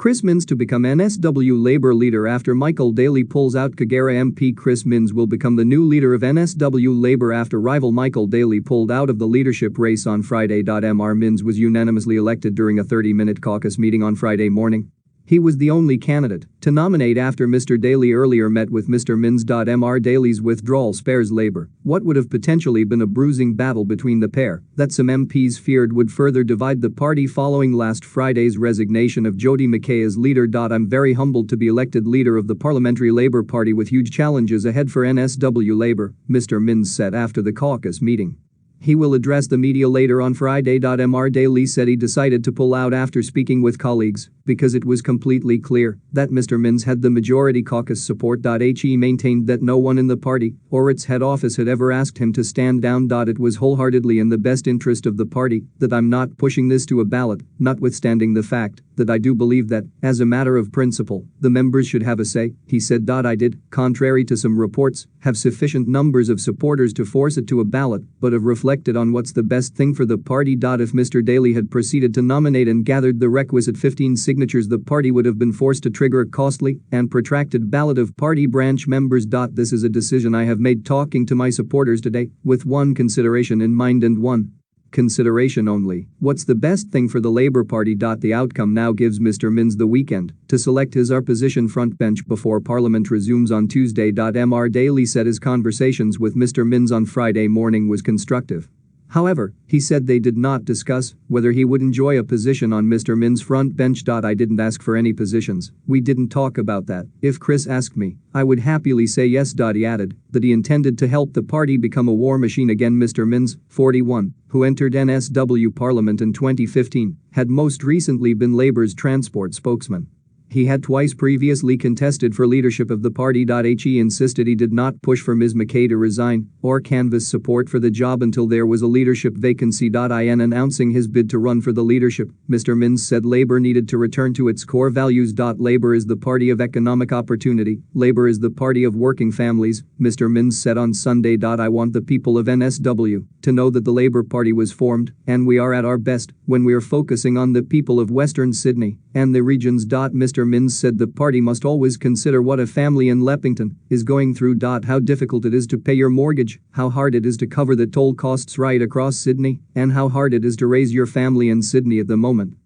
Chris Minns to become NSW Labor leader after Michael Daley pulls out. Kogarah MP Chris Minns will become the new leader of NSW Labor after rival Michael Daley pulled out of the leadership race on Friday. Mr Minns was unanimously elected during a 30-minute caucus meeting on Friday morning. He was the only candidate to nominate after Mr Daley earlier met with Mr Minns. Mr Daley's withdrawal spares Labour what would have potentially been a bruising battle between the pair that some MPs feared would further divide the party following last Friday's resignation of Jodi McKay as leader. I'm very humbled to be elected leader of the Parliamentary Labour Party with huge challenges ahead for NSW Labour, Mr Minns said after the caucus meeting. He will address the media later on Friday. Mr Daley said he decided to pull out after speaking with colleagues because it was completely clear that Mr Minns had the majority caucus support. He maintained that no one in the party or its head office had ever asked him to stand down. It was wholeheartedly in the best interest of the party that I'm not pushing this to a ballot, notwithstanding the fact that I do believe that, as a matter of principle, the members should have a say, he said. I did, contrary to some reports, have sufficient numbers of supporters to force it to a ballot, but have reflected on what's the best thing for the party. If Mr Daley had proceeded to nominate and gathered the requisite 15 signatures, the party would have been forced to trigger a costly and protracted ballot of party branch members. This is a decision I have made talking to my supporters today, with one consideration in mind and one consideration only: what's the best thing for the Labour Party. The outcome now gives Mr Minns the weekend to select his opposition frontbench before Parliament resumes on Tuesday. Mr Daley said his conversations with Mr Minns on Friday morning was constructive. However, he said they did not discuss whether he would enjoy a position on Mr Minns' front bench. I didn't ask for any positions, we didn't talk about that. If Chris asked me, I would happily say yes. He added that he intended to help the party become a war machine again. Mr Minns, 41, who entered NSW Parliament in 2015, had most recently been Labour's transport spokesman. He had twice previously contested for leadership of the party. He insisted he did not push for Ms McKay to resign or canvass support for the job until there was a leadership vacancy. In announcing his bid to run for the leadership, Mr Minns said Labour needed to return to its core values. Labour is the party of economic opportunity, Labour is the party of working families, Mr Minns said on Sunday. I want the people of NSW to know that the Labour Party was formed, and we are at our best, when we are focusing on the people of Western Sydney and the regions. Mr Minns said the party must always consider what a family in Leppington is going through. How difficult it is to pay your mortgage, how hard it is to cover the toll costs right across Sydney, and how hard it is to raise your family in Sydney at the moment.